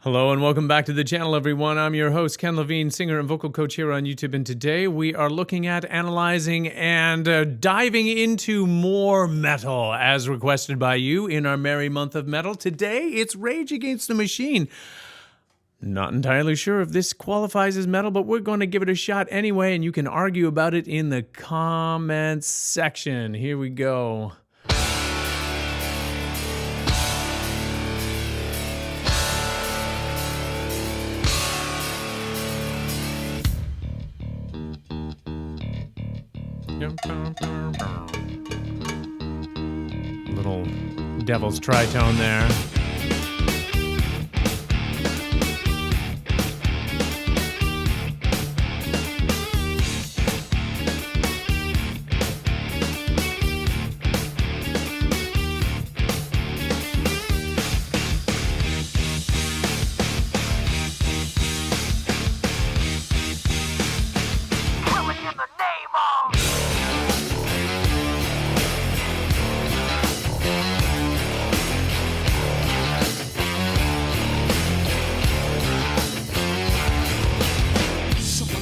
Hello and welcome back to the channel, everyone. I'm your host, Ken Lavigne, singer and vocal coach here on YouTube. And today we are looking at analyzing and diving into more metal as requested by you in our merry month of metal. Today, it's Rage Against the Machine. Not entirely sure if this qualifies as metal, but we're going to give it a shot anyway, and you can argue about it in the comments section. Here we go. Little devil's tritone there.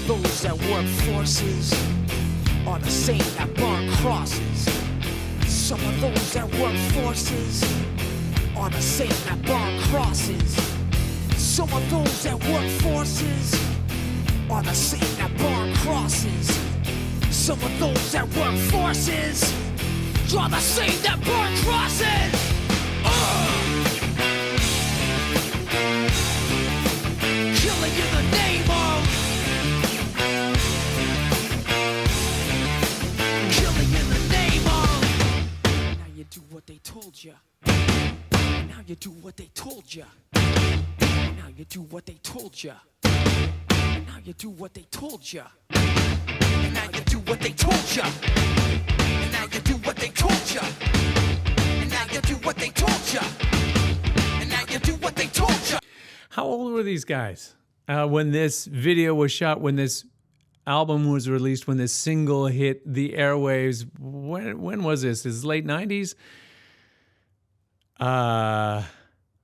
Those that work forces are the same that burn crosses. Some of those that work forces are the same that burn crosses. Some of those that work forces are the same that burn crosses. Some of those that work forces are the same that burn crosses. Killing in the name of do what they told you. Now you do what they told you. Now you do what they told you. Now you do what they told you. Now you do what they told you. Now you do what they told you. Now you do what they told you. Now you do what they told you. How old were these guys when this video was shot, when this album was released, when this single hit the airwaves? When was this? Is late 90s? The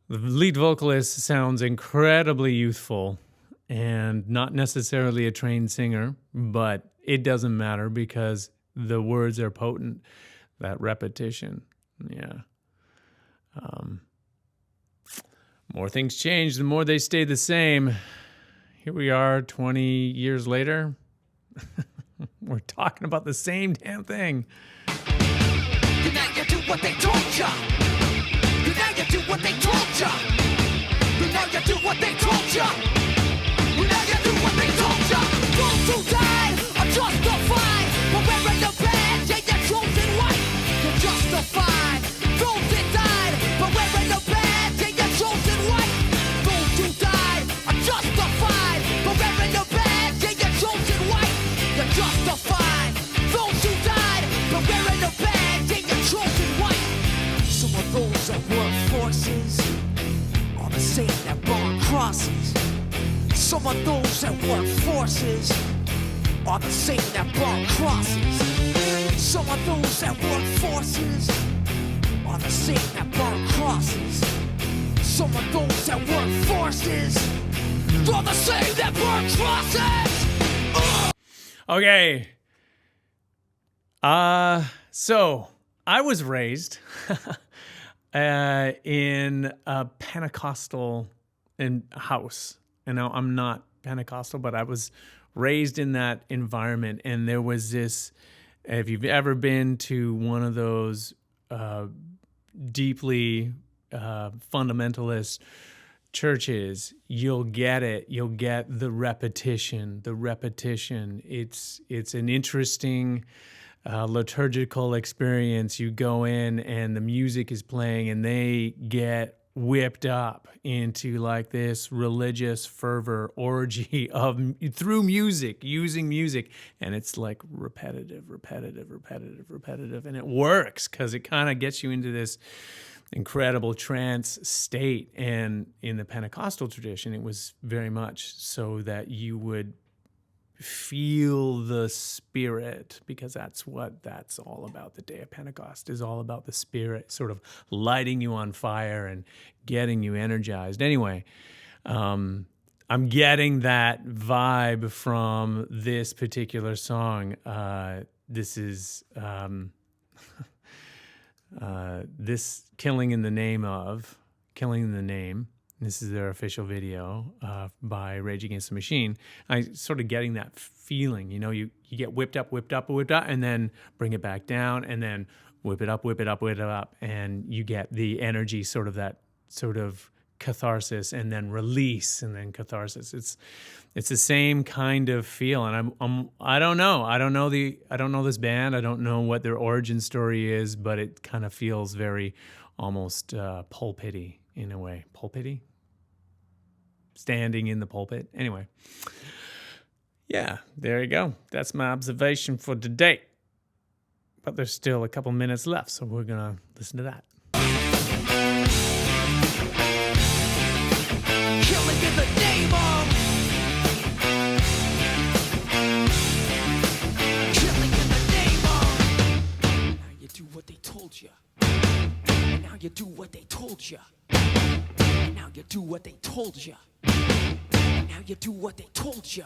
lead vocalist sounds incredibly youthful and not necessarily a trained singer, but it doesn't matter because the words are potent. That repetition, yeah. More things change, the more they stay the same. Here we are 20 years later. We're talking about the same damn thing. Now you do what they told you. Now you do what they told you. Now you do what they told you. Now you do what they told you. Those who died are justified for wearing the badge and your chosen white. You're justified. Those that died for wearing the badge and your chosen white. Those who died are justified for wearing the badge and your chosen white. You're justified. Those who died for wearing the badge and your chosen white. Some of those that work forces are the same that burn crosses. Some of those that work forces are the same that burn crosses. Some of those that work forces are the same that burn crosses. Some of those that work forces are the same that burn crosses. Okay. So I was raised in a Pentecostal house. And now I'm not Pentecostal, but I was raised in that environment. And there was this, if you've ever been to one of those deeply fundamentalist churches, you'll get it. You'll get the repetition. It's an interesting liturgical experience. You go in and the music is playing and they get whipped up into like this religious fervor orgy of through music, using music, and it's like repetitive, and it works because it kind of gets you into this incredible trance state. And in the Pentecostal tradition, it was very much so that you would feel the Spirit, because that's what that's all about. The day of Pentecost is all about the Spirit sort of lighting you on fire and getting you energized. Anyway, I'm getting that vibe from this particular song. This is this Killing in the Name. This is their official video by Rage Against the Machine. I sort of getting that feeling, you get whipped up, and then bring it back down, and then whip it up, and you get the energy, sort of that sort of catharsis, and then release, and then catharsis. It's the same kind of feel, and I don't know this band. I don't know what their origin story is, but it kind of feels very almost pulpity in a way. Pulpity? Standing in the pulpit. Anyway. Yeah, there you go. That's my observation for today. But there's still a couple minutes left, so we're going to listen to that. Killing in the name of. Killing in the name of. Now you do what they told you. And now you do what they told you. And now you do what they told you. And now you do what they told you.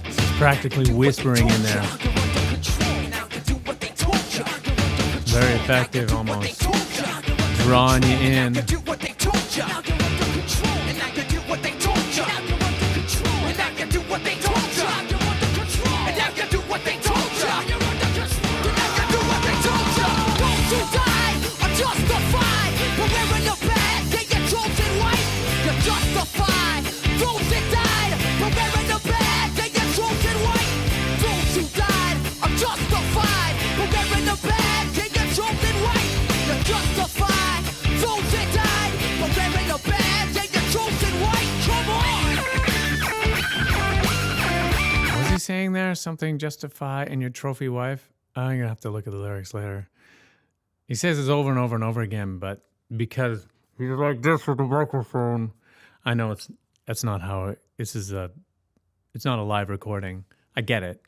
This is practically whispering in there. Very effective, almost. Drawing you in. Saying there something justify and your trophy wife. I'm gonna have to look at the lyrics later. He says this over and over and over again, but because he's like this with the microphone, I know that's not how it's not a live recording. I get it,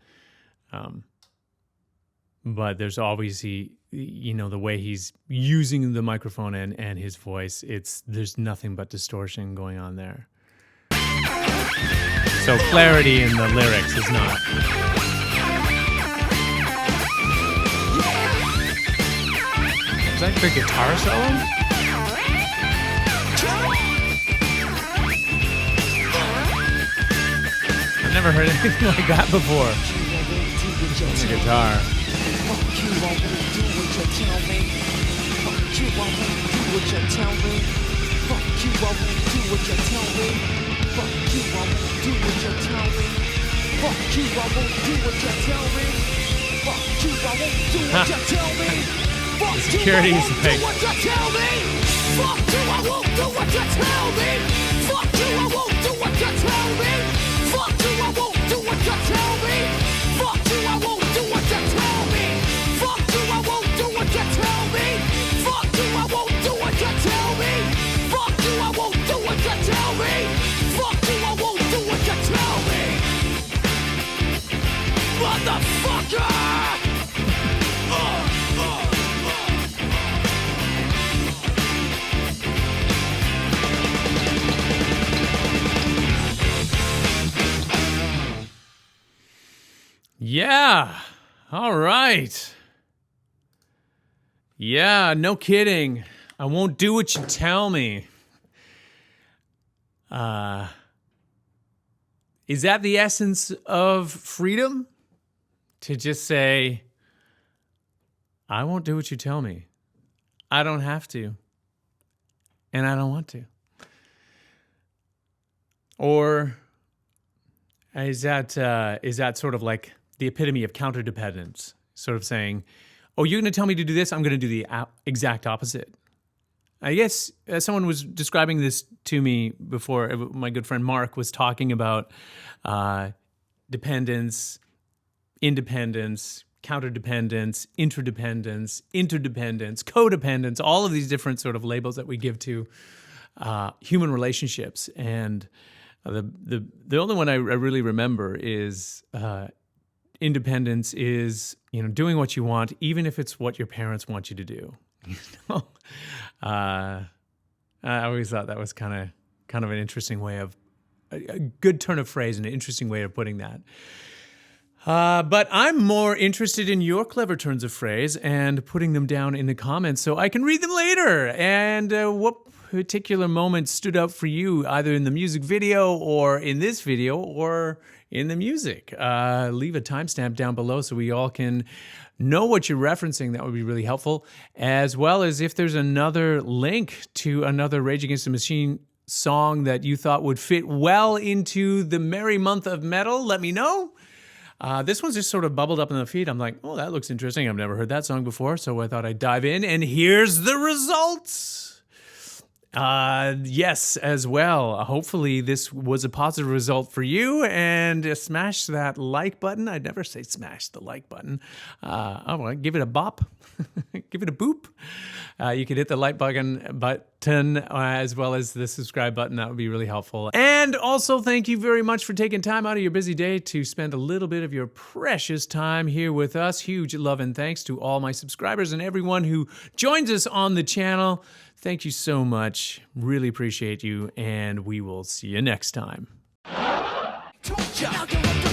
but there's always the way he's using the microphone and his voice. There's nothing but distortion going on there. So clarity in the lyrics is not. Is that the guitar solo? I've never heard anything like that before. It's a guitar. Fuck you, I won't do what you tell me. Fuck you, I won't do what you tell me. Fuck you, I won't do what you tell me. Fuck you, I won't do what you tell me. Fuck you, I won't do what you tell me. Fuck you, I won't do what you tell me. Fuck you, I won't do what you tell me. Fuck you, I won't do what you tell me. Fuck you, I won't do what you tell me. Fuck you, I won't do what you tell me. Fuck you, I won't do what you tell me. Fuck you, I won't do what you tell me. Motherfucker! Yeah. All right. Yeah, no kidding. I won't do what you tell me. Is that the essence of freedom? To just say, I won't do what you tell me. I don't have to. And I don't want to. Or is that sort of like the epitome of counterdependence? Sort of saying, oh, you're going to tell me to do this? I'm going to do the exact opposite. I guess someone was describing this to me before. My good friend Mark was talking about dependence, independence, counterdependence, interdependence, codependence, all of these different sort of labels that we give to human relationships. And the only one I really remember is independence is, doing what you want, even if it's what your parents want you to do. I always thought that was kind of kind of an interesting way of a good turn of phrase, an interesting way of putting that. But I'm more interested in your clever turns of phrase and putting them down in the comments so I can read them later. And what particular moment stood out for you, either in the music video or in this video or in the music? Leave a timestamp down below so we all can know what you're referencing. That would be really helpful. As well as if there's another link to another Rage Against the Machine song that you thought would fit well into the merry month of metal, let me know. This one's just sort of bubbled up in the feed. I'm like, oh, that looks interesting. I've never heard that song before, so I thought I'd dive in, and here's the results. Yes, as well. Hopefully this was a positive result for you, and smash that like button. I'd never say smash the like button. Give it a bop. Give it a boop. You could hit the like button as well as the subscribe button. That would be really helpful. And also, thank you very much for taking time out of your busy day to spend a little bit of your precious time here with us. Huge love and thanks to all my subscribers and everyone who joins us on the channel. Thank you so much. Really appreciate you, and we will see you next time. Told ya.